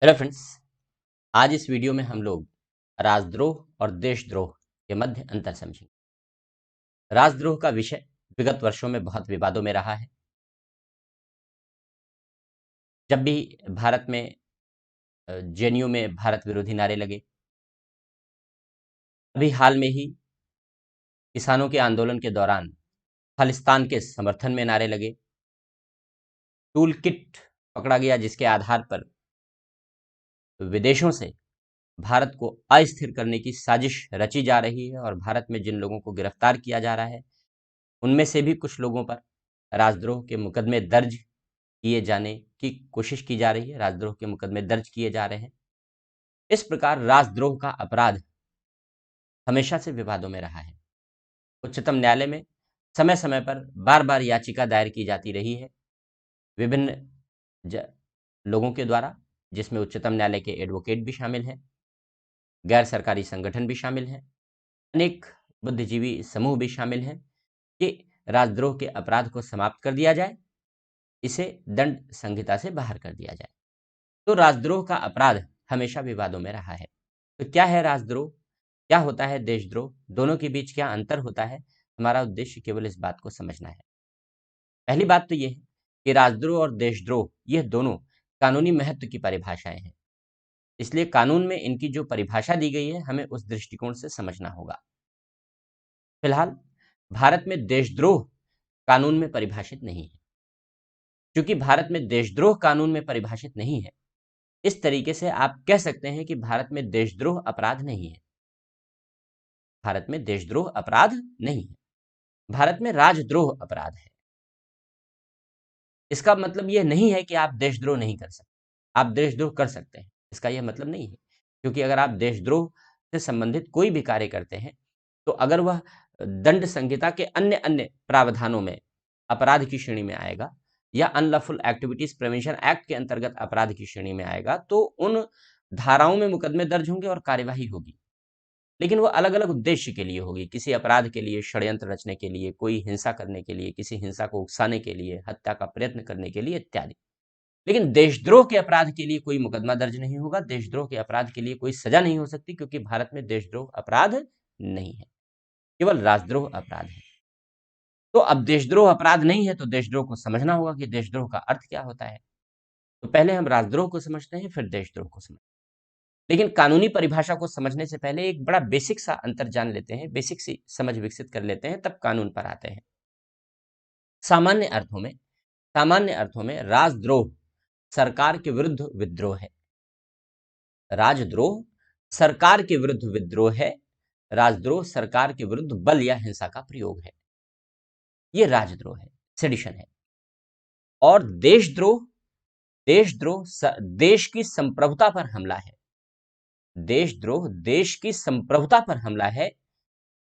Hello friends. आज इस video में हम लोग राजद्रोह और देशद्रोह के मध्य अंतर समझेंगे। राजद्रोह का विषय विगत वर्षों में बहुत विवादों में रहा है। जब भी भारत में जेएनयू में भारत विरोधी नारे लगे, अभी हाल में ही किसानों के आंदोलन के दौरान खालिस्तान के समर्थन में नारे लगे, टूल किट पकड़ा गया जिसके आधार पर विदेशों से भारत को अस्थिर करने की साजिश रची जा रही है और भारत में जिन लोगों को गिरफ्तार किया जा रहा है उनमें से भी कुछ लोगों पर राजद्रोह के मुकदमे दर्ज किए जाने की कोशिश की जा रही है, राजद्रोह के मुकदमे दर्ज किए जा रहे हैं। इस प्रकार राजद्रोह का अपराध हमेशा से विवादों में रहा है। उच्चतम न्यायालय में समय समय पर बार बार याचिका दायर की जाती रही है विभिन्न लोगों के द्वारा, जिसमें उच्चतम न्यायालय के एडवोकेट भी शामिल हैं, गैर सरकारी संगठन भी शामिल हैं, अनेक बुद्धिजीवी समूह भी शामिल हैं कि राजद्रोह के अपराध को समाप्त कर दिया जाए, इसे दंड संहिता से बाहर कर दिया जाए। तो राजद्रोह का अपराध हमेशा विवादों में रहा है। तो क्या है राजद्रोह, क्या होता है देशद्रोह, दोनों के बीच क्या अंतर होता है, हमारा उद्देश्य केवल इस बात को समझना है। पहली बात तो यह है कि राजद्रोह और देशद्रोह यह दोनों कानूनी महत्व की परिभाषाएं हैं, इसलिए कानून में इनकी जो परिभाषा दी गई है हमें उस दृष्टिकोण से समझना होगा। फिलहाल भारत में देशद्रोह कानून में परिभाषित नहीं है। क्योंकि भारत में देशद्रोह कानून में परिभाषित नहीं है, इस तरीके से आप कह सकते हैं कि भारत में देशद्रोह अपराध नहीं है। भारत में देशद्रोह अपराध नहीं है, भारत में राजद्रोह अपराध है। इसका मतलब यह नहीं है कि आप देशद्रोह नहीं कर सकते, आप देशद्रोह कर सकते हैं, इसका यह मतलब नहीं है। क्योंकि अगर आप देशद्रोह से संबंधित कोई भी कार्य करते हैं तो अगर वह दंड संहिता के अन्य अन्य प्रावधानों में अपराध की श्रेणी में आएगा या अनलॉफुल एक्टिविटीज प्रिवेंशन एक्ट के अंतर्गत अपराध की श्रेणी में आएगा तो उन धाराओं में मुकदमे दर्ज होंगे और कार्यवाही होगी, लेकिन वो अलग अलग उद्देश्य के लिए होगी। किसी अपराध के लिए, षड्यंत्र रचने के लिए, कोई हिंसा करने के लिए, किसी हिंसा को उकसाने के लिए, हत्या का प्रयत्न करने के लिए इत्यादि। लेकिन देशद्रोह के अपराध के लिए कोई मुकदमा दर्ज नहीं होगा, देशद्रोह के अपराध के लिए कोई सजा नहीं हो सकती, क्योंकि भारत में देशद्रोह अपराध नहीं है, केवल राजद्रोह अपराध है। तो अब देशद्रोह अपराध नहीं है तो देशद्रोह को समझना होगा कि देशद्रोह का अर्थ क्या होता है। तो पहले हम राजद्रोह को समझते हैं, फिर देशद्रोह को समझते हैं। लेकिन कानूनी परिभाषा को समझने से पहले एक बड़ा बेसिक सा अंतर जान लेते हैं, बेसिक सी समझ विकसित कर लेते हैं, तब कानून पर आते हैं। सामान्य अर्थों में राजद्रोह सरकार के विरुद्ध विद्रोह है। राजद्रोह सरकार के विरुद्ध विद्रोह है, राजद्रोह सरकार के विरुद्ध बल या हिंसा का प्रयोग है, यह राजद्रोह है, सेडिशन है। और देशद्रोह देश की संप्रभुता पर हमला है। देशद्रोह देश की संप्रभुता पर हमला है,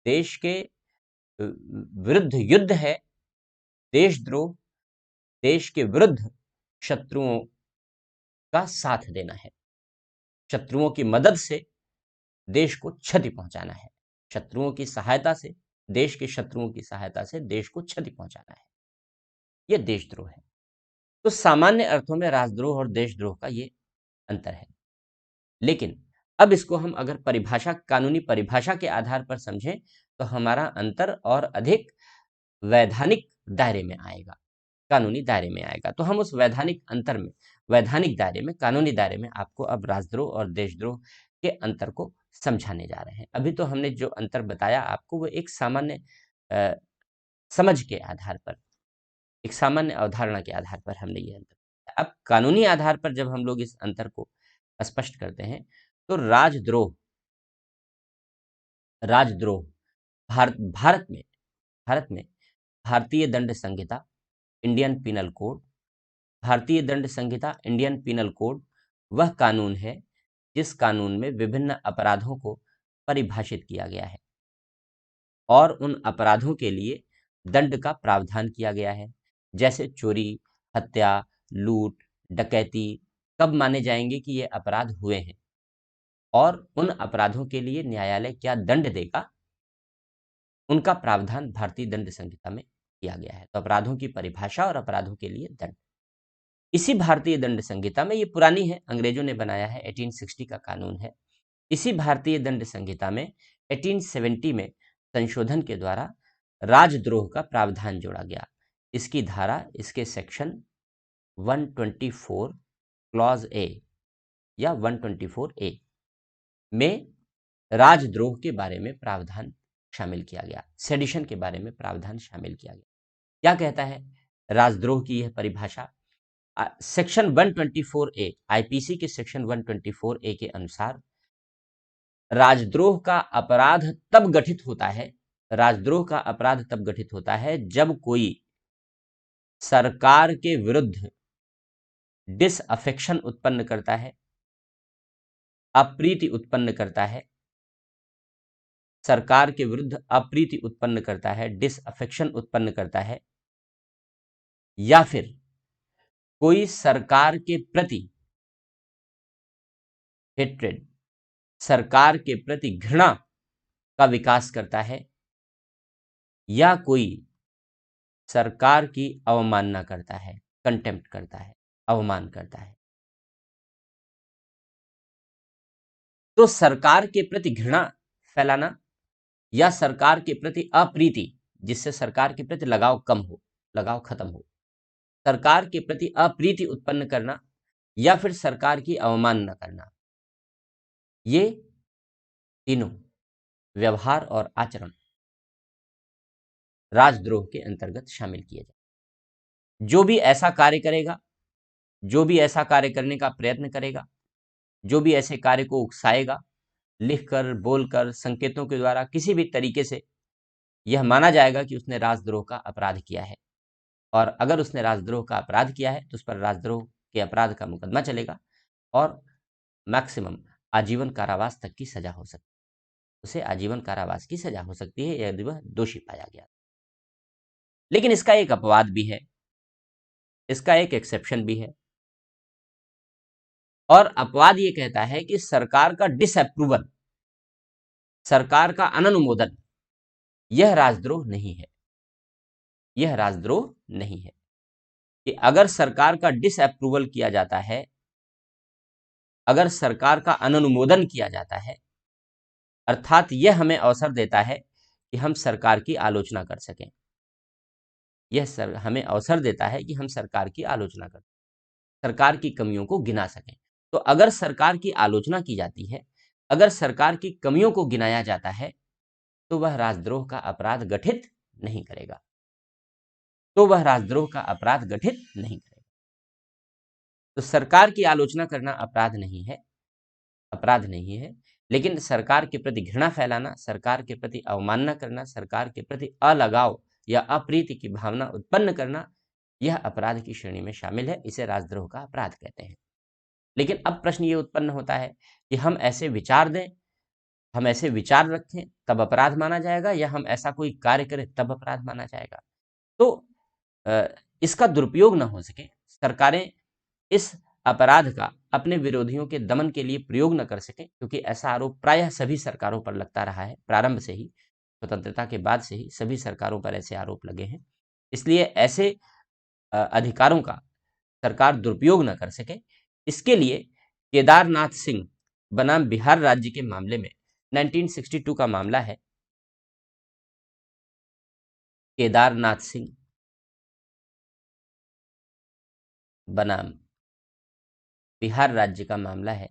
देश के विरुद्ध युद्ध है। देशद्रोह देश के विरुद्ध शत्रुओं का साथ देना है, शत्रुओं की मदद से देश को क्षति पहुंचाना है, शत्रुओं की सहायता से, देश के शत्रुओं की सहायता से देश को क्षति पहुंचाना है, यह देशद्रोह है। तो सामान्य अर्थों में राजद्रोह और देशद्रोह का यह अंतर है। लेकिन अब इसको हम अगर परिभाषा, कानूनी परिभाषा के आधार पर समझें तो हमारा अंतर और अधिक वैधानिक दायरे में आएगा, कानूनी दायरे में आएगा। तो हम उस वैधानिक अंतर में, वैधानिक दायरे में, कानूनी दायरे में आपको अब राजद्रोह और देशद्रोह के अंतर को समझाने जा रहे हैं। अभी तो हमने जो अंतर बताया आपको वो एक सामान्य समझ के आधार पर, एक सामान्य अवधारणा के आधार पर हमने ये अंतर। अब कानूनी आधार पर जब हम लोग इस अंतर को स्पष्ट करते हैं तो राजद्रोह भारत में भारतीय दंड संहिता, इंडियन पिनल कोड, भारतीय दंड संहिता, इंडियन पिनल कोड वह कानून है जिस कानून में विभिन्न अपराधों को परिभाषित किया गया है और उन अपराधों के लिए दंड का प्रावधान किया गया है। जैसे चोरी, हत्या, लूट, डकैती कब माने जाएंगे कि ये अपराध हुए हैं और उन अपराधों के लिए न्यायालय क्या दंड देगा, उनका प्रावधान भारतीय दंड संहिता में किया गया है। तो अपराधों की परिभाषा और अपराधों के लिए दंड, इसी भारतीय दंड संहिता में, ये पुरानी है, अंग्रेजों ने बनाया है, 1860 का कानून है। इसी भारतीय दंड संहिता में 1870 में संशोधन के द्वारा राजद्रोह का प्रावधान जोड़ा गया। इसकी धारा, इसके सेक्शन 124 क्लॉज ए या 124 ए में राजद्रोह के बारे में प्रावधान शामिल किया गया, सेडिशन के बारे में प्रावधान शामिल किया गया। क्या कहता है राजद्रोह की यह परिभाषा? सेक्शन 124 ए, आईपीसी के सेक्शन 124 ए के अनुसार राजद्रोह का अपराध तब गठित होता है, राजद्रोह का अपराध तब गठित होता है जब कोई सरकार के विरुद्ध डिसअफेक्शन उत्पन्न करता है, अप्रीति उत्पन्न करता है, सरकार के विरुद्ध अप्रीति उत्पन्न करता है, डिसअफेक्शन उत्पन्न करता है, या फिर कोई सरकार के प्रति हेट्रेड, सरकार के प्रति घृणा का विकास करता है, या कोई सरकार की अवमानना करता है, कंटेम्प्ट करता है, अवमान करता है। तो सरकार के प्रति घृणा फैलाना या सरकार के प्रति अप्रीति, जिससे सरकार के प्रति लगाव कम हो, लगाव खत्म हो, सरकार के प्रति अप्रीति उत्पन्न करना, या फिर सरकार की अवमानना करना, ये तीनों व्यवहार और आचरण राजद्रोह के अंतर्गत शामिल किए जाए। जो भी ऐसा कार्य करेगा, जो भी ऐसा कार्य करने का प्रयत्न करेगा, जो भी ऐसे कार्य को उकसाएगा, लिखकर, बोलकर, संकेतों के द्वारा, किसी भी तरीके से, यह माना जाएगा कि उसने राजद्रोह का अपराध किया है। और अगर उसने राजद्रोह का अपराध किया है तो उस पर राजद्रोह के अपराध का मुकदमा चलेगा और मैक्सिमम आजीवन कारावास तक की सजा हो सकती है। उसे आजीवन कारावास की सजा हो सकती है यदि वह दोषी पाया गया। लेकिन इसका एक अपवाद भी है, इसका एक एक्सेप्शन भी है, और अपवाद ये कहता है कि सरकार का डिसअप्रूवल, सरकार का अननुमोदन, यह राजद्रोह नहीं है, यह राजद्रोह नहीं है। कि अगर सरकार का डिसअप्रूवल किया जाता है, अगर सरकार का अननुमोदन किया जाता है, अर्थात यह हमें अवसर देता है कि हम सरकार की आलोचना कर सकें, यह हमें अवसर देता है कि हम सरकार की आलोचना कर, सरकार की कमियों को गिना सकें। तो अगर सरकार की आलोचना की जाती है, अगर सरकार की कमियों को गिनाया जाता है, तो वह राजद्रोह का अपराध गठित नहीं करेगा, तो वह राजद्रोह का अपराध गठित नहीं करेगा। तो सरकार की आलोचना करना अपराध नहीं है, अपराध नहीं है, लेकिन सरकार के प्रति घृणा फैलाना, सरकार के प्रति अवमानना करना, सरकार के प्रति अलगाव या अप्रीति की भावना उत्पन्न करना, यह अपराध की श्रेणी में शामिल है, इसे राजद्रोह का अपराध कहते हैं। लेकिन अब प्रश्न ये उत्पन्न होता है कि हम ऐसे विचार दें, हम ऐसे विचार रखें तब अपराध माना जाएगा, या हम ऐसा कोई कार्य करें तब अपराध माना जाएगा। तो इसका दुरुपयोग न हो सके, सरकारें इस अपराध का अपने विरोधियों के दमन के लिए प्रयोग न कर सके, क्योंकि ऐसा आरोप प्रायः सभी सरकारों पर लगता रहा है, प्रारंभ से ही, स्वतंत्रता के बाद से ही सभी सरकारों पर ऐसे आरोप लगे हैं। इसलिए ऐसे अधिकारों का सरकार दुरुपयोग न कर सके, इसके लिए केदारनाथ सिंह बनाम बिहार राज्य के मामले में 1962 का मामला है, केदारनाथ सिंह बनाम बिहार राज्य का मामला है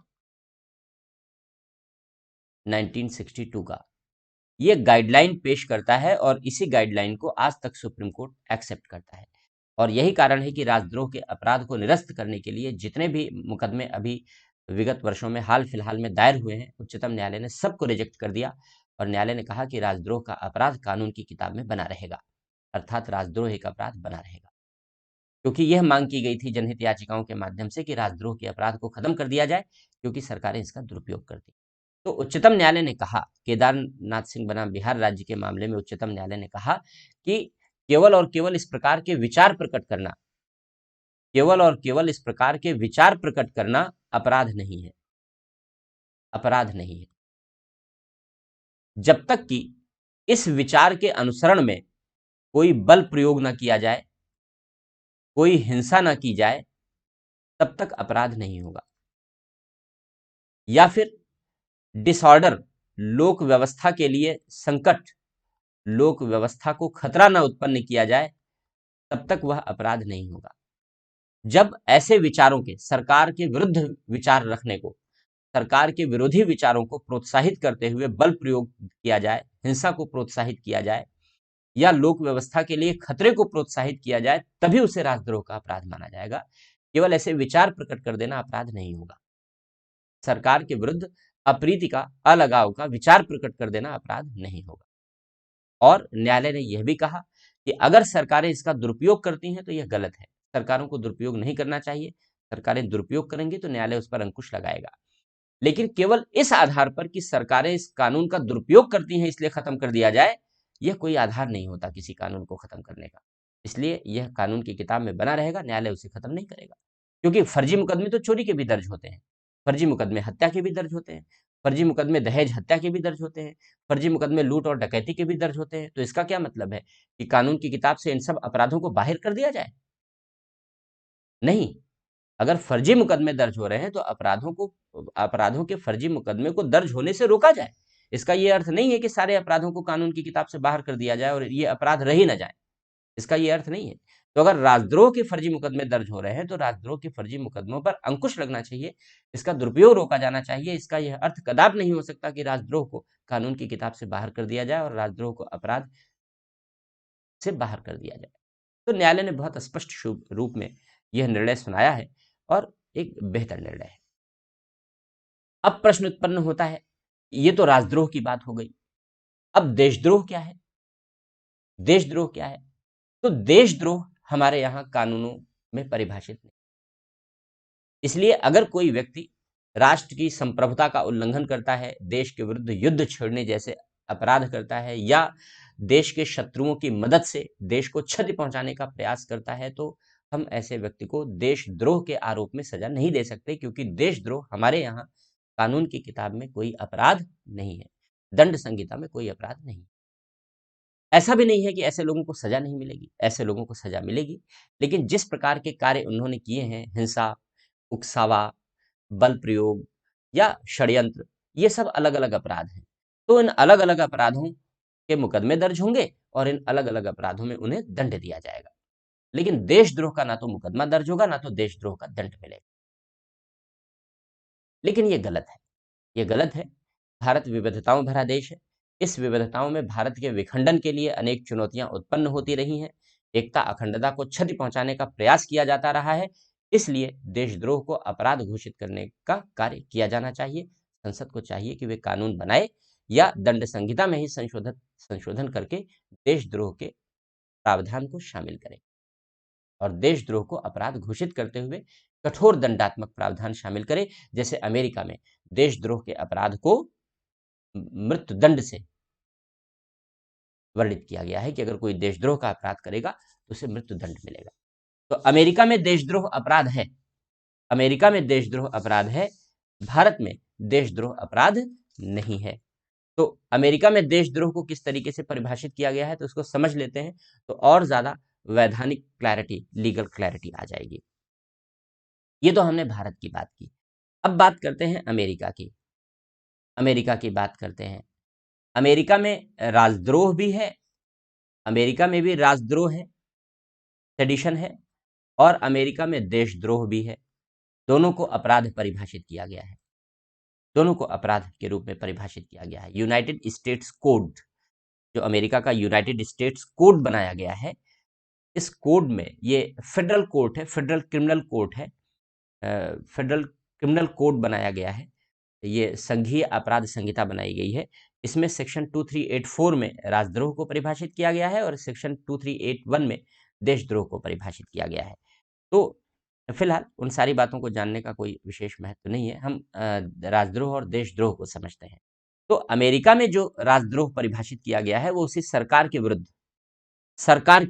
1962 का। ये गाइडलाइन पेश करता है और इसी गाइडलाइन को आज तक सुप्रीम कोर्ट एक्सेप्ट करता है। और यही कारण है कि राजद्रोह के अपराध को निरस्त करने के लिए जितने भी मुकदमे अभी विगत वर्षों में हाल फिलहाल में दायर हुए हैं, उच्चतम न्यायालय ने सबको रिजेक्ट कर दिया और न्यायालय ने कहा कि राजद्रोह का अपराध कानून की किताब में बना रहेगा, अर्थात राजद्रोह एक अपराध बना रहेगा। क्योंकि यह मांग की गई थी जनहित याचिकाओं के माध्यम से कि राजद्रोह के अपराध को खत्म कर दिया जाए, क्योंकि सरकारें इसका दुरुपयोग करती। तो उच्चतम न्यायालय ने कहा, केदारनाथ सिंह बनाम बिहार राज्य के मामले में उच्चतम न्यायालय ने कहा कि केवल और केवल इस प्रकार के विचार प्रकट करना, केवल और केवल इस प्रकार के विचार प्रकट करना अपराध नहीं है, अपराध नहीं है, जब तक कि इस विचार के अनुसरण में कोई बल प्रयोग न किया जाए, कोई हिंसा न की जाए, तब तक अपराध नहीं होगा। या फिर डिसऑर्डर, लोक व्यवस्था के लिए संकट, लोक व्यवस्था को खतरा न उत्पन्न किया जाए, तब तक वह अपराध नहीं होगा। जब ऐसे विचारों के, सरकार के विरुद्ध विचार रखने को, सरकार के विरोधी विचारों को प्रोत्साहित करते हुए बल प्रयोग किया जाए, हिंसा को प्रोत्साहित किया जाए या लोक व्यवस्था के लिए खतरे को प्रोत्साहित किया जाए, तभी उसे राजद्रोह का अपराध माना जाएगा। केवल ऐसे विचार प्रकट कर देना अपराध नहीं होगा। सरकार के विरुद्ध अप्रीति का, अलगाव का विचार प्रकट कर देना अपराध नहीं होगा। और न्यायालय ने यह भी कहा कि अगर सरकारें इसका दुरुपयोग करती हैं तो यह गलत है, सरकारों को दुरुपयोग नहीं करना चाहिए। सरकारें दुरुपयोग करेंगी तो न्यायालय उस पर अंकुश लगाएगा, लेकिन केवल इस आधार पर कि सरकारें इस कानून का दुरुपयोग करती हैं इसलिए खत्म कर दिया जाए, यह कोई आधार नहीं होता किसी कानून को खत्म करने का। इसलिए यह कानून की किताब में बना रहेगा, न्यायालय उसे खत्म नहीं करेगा। क्योंकि फर्जी मुकदमे तो चोरी के भी दर्ज होते हैं, फर्जी मुकदमे हत्या के भी दर्ज होते हैं, फर्जी मुकदमे दहेज हत्या के भी दर्ज होते हैं, फर्जी मुकदमे लूट और डकैती के भी दर्ज होते हैं। तो इसका क्या मतलब है कि कानून की किताब से इन सब अपराधों को बाहर कर दिया जाए? नहीं। अगर फर्जी मुकदमे दर्ज हो रहे हैं तो अपराधों के फर्जी मुकदमे को दर्ज होने से रोका जाए। इसका ये अर्थ नहीं है कि सारे अपराधों को कानून की किताब से बाहर कर दिया जाए और ये अपराध रह ही ना जाए, इसका ये अर्थ नहीं है। तो अगर राजद्रोह के फर्जी मुकदमे दर्ज हो रहे हैं तो राजद्रोह के फर्जी मुकदमों पर अंकुश लगना चाहिए, इसका दुरुपयोग रोका जाना चाहिए। इसका यह अर्थ कदापि नहीं हो सकता कि राजद्रोह को कानून की किताब से बाहर कर दिया जाए और राजद्रोह को अपराध से बाहर कर दिया जाए। तो न्यायालय ने बहुत स्पष्ट रूप में यह निर्णय सुनाया है और एक बेहतर निर्णय है। अब प्रश्न उत्पन्न होता है, ये तो राजद्रोह की बात हो गई, अब देशद्रोह क्या है? देशद्रोह क्या है? तो देशद्रोह हमारे यहां कानूनों में परिभाषित नहीं। इसलिए अगर कोई व्यक्ति राष्ट्र की संप्रभुता का उल्लंघन करता है, देश के विरुद्ध युद्ध छेड़ने जैसे अपराध करता है या देश के शत्रुओं की मदद से देश को क्षति पहुंचाने का प्रयास करता है, तो हम ऐसे व्यक्ति को देशद्रोह के आरोप में सजा नहीं दे सकते, क्योंकि देशद्रोह हमारे यहाँ कानून की किताब में कोई अपराध नहीं है, दंड संहिता में कोई अपराध नहीं। ऐसा भी नहीं है कि ऐसे लोगों को सजा नहीं मिलेगी, ऐसे लोगों को सजा मिलेगी, लेकिन जिस प्रकार के कार्य उन्होंने किए हैं, हिंसा, उकसावा, बल प्रयोग या षड्यंत्र, ये सब अलग-अलग अपराध हैं। तो इन अलग-अलग अपराधों के मुकदमे दर्ज होंगे और इन अलग-अलग अपराधों में उन्हें दंड दिया जाएगा। लेकिन देशद्रोह का ना तो मुकदमा दर्ज होगा, ना तो देशद्रोह का दंड मिलेगा। लेकिन ये गलत है, ये गलत है। भारत विविधताओं भरा देश है। इस विविधताओं में भारत के विखंडन के लिए अनेक चुनौतियां उत्पन्न होती रही हैं। एकता, अखंडता को क्षति पहुंचाने का प्रयास किया जाता रहा है। इसलिए देशद्रोह को अपराध घोषित करने का कार्य किया जाना चाहिए। संसद को चाहिए कि वे कानून बनाए या दंड संहिता में ही संशोधन करके देशद्रोह के प्रावधान को शामिल करें और देशद्रोह को अपराध घोषित करते हुए कठोर दंडात्मक प्रावधान शामिल करें। जैसे अमेरिका में देशद्रोह के अपराध को मृत्युदंड से वर्णित किया गया है कि अगर कोई देशद्रोह का अपराध करेगा तो उसे मृत्युदंड मिलेगा। तो अमेरिका में देशद्रोह अपराध है, अमेरिका में देशद्रोह अपराध है, भारत में देशद्रोह अपराध नहीं है। तो अमेरिका में देशद्रोह को किस तरीके से परिभाषित किया गया है तो उसको समझ लेते हैं, तो और ज्यादा वैधानिक क्लैरिटी, लीगल क्लैरिटी आ जाएगी। ये तो हमने भारत की बात की। अब बात करते हैं अमेरिका की। अमेरिका की बात करते हैं। अमेरिका में राजद्रोह भी है, अमेरिका में भी राजद्रोह है, सेडिशन है, और अमेरिका में देशद्रोह भी है। दोनों को अपराध परिभाषित किया गया है, दोनों को अपराध के रूप में परिभाषित किया गया है। यूनाइटेड स्टेट्स कोड, जो अमेरिका का यूनाइटेड स्टेट्स कोड बनाया गया है, इस कोड में ये फेडरल कोर्ट है, फेडरल क्रिमिनल कोर्ट है, फेडरल क्रिमिनल कोड बनाया गया है, ये संघीय अपराध संहिता बनाई गई है। इसमें सेक्शन 2384 में राजद्रोह को परिभाषित किया गया है और सेक्शन 2381 में देशद्रोह को परिभाषित किया गया है। तो फिलहाल उन सारी बातों को जानने का कोई विशेष महत्व नहीं है, हम राजद्रोह और देशद्रोह को समझते हैं। तो अमेरिका में जो राजद्रोह परिभाषित किया गया है वो उसी सरकार के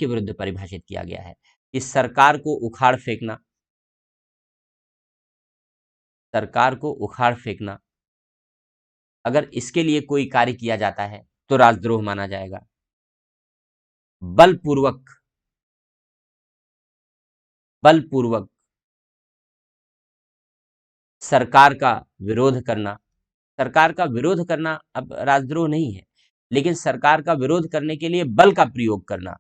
विरुद्ध परिभाषित किया गया है। इस सरकार को उखाड़ फेंकना, सरकार को उखाड़ फेंकना, अगर इसके लिए कोई कार्य किया जाता है तो राजद्रोह माना जाएगा। बलपूर्वक सरकार का विरोध करना। सरकार का विरोध करना अब राजद्रोह नहीं है, लेकिन सरकार का विरोध करने के लिए बल का प्रयोग करना,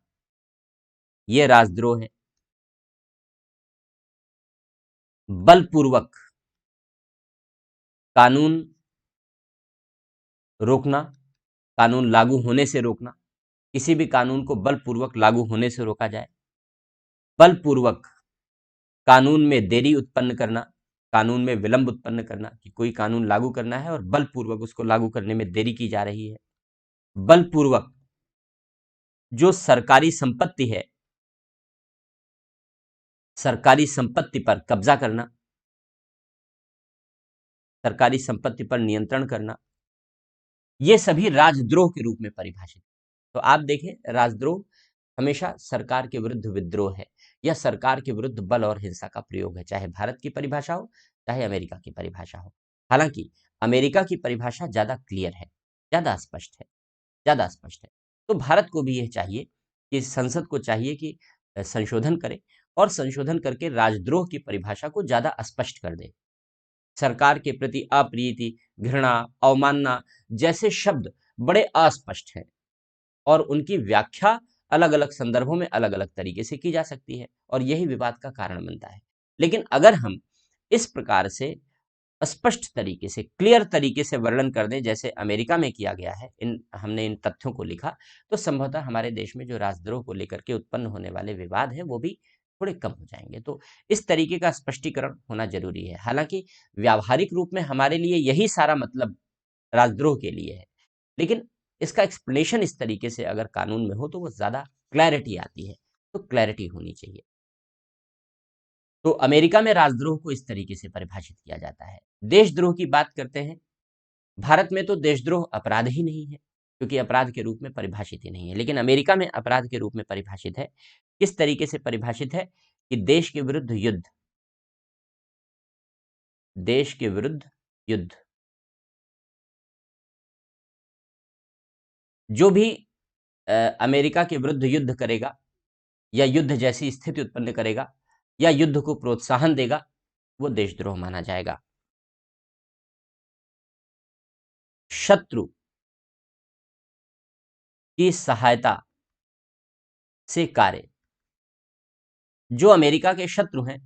यह राजद्रोह है। बलपूर्वक कानून रोकना, कानून लागू होने से रोकना, किसी भी कानून को बलपूर्वक लागू होने से रोका जाए। बलपूर्वक कानून में देरी उत्पन्न करना, कानून में विलंब उत्पन्न करना, कि कोई कानून लागू करना है और बलपूर्वक उसको लागू करने में देरी की जा रही है। बलपूर्वक जो सरकारी संपत्ति है, सरकारी संपत्ति पर कब्जा करना, सरकारी संपत्ति पर नियंत्रण करना, ये सभी राजद्रोह के रूप में परिभाषित। तो आप देखें, राजद्रोह हमेशा सरकार के विरुद्ध विद्रोह है, या सरकार के विरुद्ध बल और हिंसा का प्रयोग है, चाहे भारत की परिभाषा हो, चाहे अमेरिका की परिभाषा हो। हालांकि अमेरिका की परिभाषा ज्यादा क्लियर है, ज्यादा स्पष्ट है, ज्यादा स्पष्ट है। तो भारत को भी यह चाहिए कि संसद को चाहिए कि संशोधन करे, और संशोधन करके राजद्रोह की परिभाषा को ज्यादा स्पष्ट कर दे। सरकार के प्रति अप्रीति, घृणा, अवमानना जैसे शब्द बड़े अस्पष्ट हैं, और उनकी व्याख्या अलग अलग संदर्भों में अलग अलग तरीके से की जा सकती है, और यही विवाद का कारण बनता है। लेकिन अगर हम इस प्रकार से स्पष्ट तरीके से, क्लियर तरीके से वर्णन कर दें, जैसे अमेरिका में किया गया है, हमने इन तथ्यों को लिखा, तो संभवतः हमारे देश में जो राजद्रोह को लेकर के उत्पन्न होने वाले विवाद हैं वो भी थोड़े कम हो जाएंगे। तो इस तरीके का स्पष्टीकरण होना जरूरी है। हालांकि व्यावहारिक रूप में हमारे लिए यही सारा मतलब राजद्रोह के लिए है, लेकिन इसका एक्सप्लेनेशन इस तरीके से अगर कानून में हो तो वो ज्यादा क्लैरिटी आती है, तो क्लैरिटी होनी चाहिए। तो अमेरिका में राजद्रोह को इस तरीके से परिभाषित किया जाता है। देशद्रोह की बात करते हैं, भारत में तो देशद्रोह अपराध ही नहीं है, क्योंकि अपराध के रूप में परिभाषित ही नहीं है, लेकिन अमेरिका में अपराध के रूप में परिभाषित है। किस तरीके से परिभाषित है? कि देश के विरुद्ध युद्ध, देश के विरुद्ध युद्ध, जो भी अमेरिका के विरुद्ध युद्ध करेगा, या युद्ध जैसी स्थिति उत्पन्न करेगा, या युद्ध को प्रोत्साहन देगा, वो देशद्रोह माना जाएगा। शत्रु की सहायता से कार्य, जो अमेरिका के शत्रु हैं,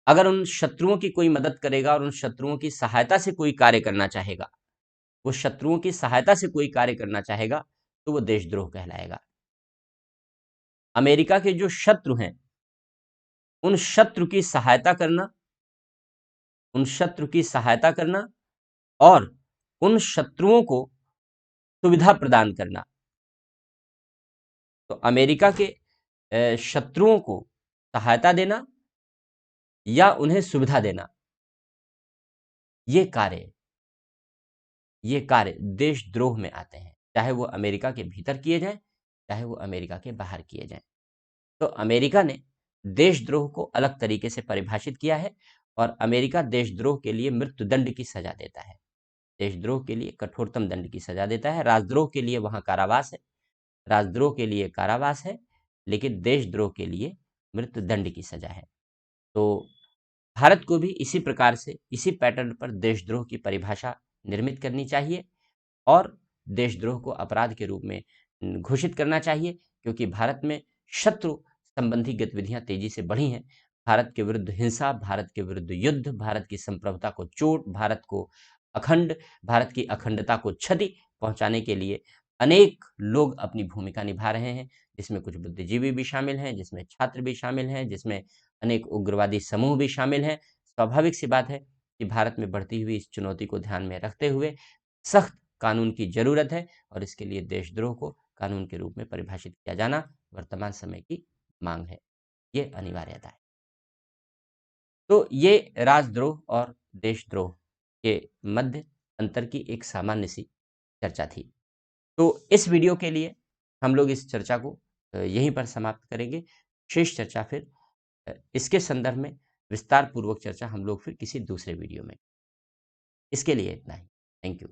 अगर उन शत्रुओं की कोई मदद करेगा और उन शत्रुओं की सहायता से कोई कार्य करना चाहेगा, वो शत्रुओं की सहायता से कोई कार्य करना चाहेगा, तो वो देशद्रोह कहलाएगा। अमेरिका के जो शत्रु हैं, उन शत्रु की सहायता करना, उन शत्रु की सहायता करना और उन शत्रुओं को सुविधा प्रदान करना। तो अमेरिका के शत्रुओं को सहायता देना या उन्हें सुविधा देना, ये कार्य देशद्रोह में आते हैं, चाहे वो अमेरिका के भीतर किए जाएं, चाहे वो अमेरिका के बाहर किए जाएं। तो अमेरिका ने देशद्रोह को अलग तरीके से परिभाषित किया है, और अमेरिका देशद्रोह के लिए मृत्युदंड की सजा देता है, देशद्रोह के लिए कठोरतम दंड की सजा देता है। राजद्रोह के लिए वहां कारावास है, राजद्रोह के लिए कारावास है, लेकिन देशद्रोह के लिए मृत्युदंड की सजा है। तो भारत को भी इसी प्रकार से, इसी पैटर्न पर देशद्रोह की परिभाषा निर्मित करनी चाहिए, और देशद्रोह को अपराध के रूप में घोषित करना चाहिए, क्योंकि भारत में शत्रु संबंधी गतिविधियां तेजी से बढ़ी हैं। भारत के विरुद्ध हिंसा, भारत के विरुद्ध युद्ध, भारत की संप्रभुता को चोट, भारत की अखंडता को क्षति पहुंचाने के लिए अनेक लोग अपनी भूमिका निभा रहे हैं, जिसमें कुछ बुद्धिजीवी भी शामिल हैं, जिसमें छात्र भी शामिल हैं, जिसमें अनेक उग्रवादी समूह भी शामिल हैं। स्वाभाविक सी बात है कि भारत में बढ़ती हुई इस चुनौती को ध्यान में रखते हुए सख्त कानून की जरूरत है, और इसके लिए देशद्रोह को कानून के रूप में परिभाषित किया जाना वर्तमान समय की मांग है, ये अनिवार्यता है। तो ये राजद्रोह और देशद्रोह के मध्य अंतर की एक सामान्य सी चर्चा थी। तो इस वीडियो के लिए हम लोग इस चर्चा को यहीं पर समाप्त करेंगे। शेष चर्चा फिर इसके संदर्भ में विस्तार पूर्वक चर्चा हम लोग फिर किसी दूसरे वीडियो में। इसके लिए इतना ही। Thank you.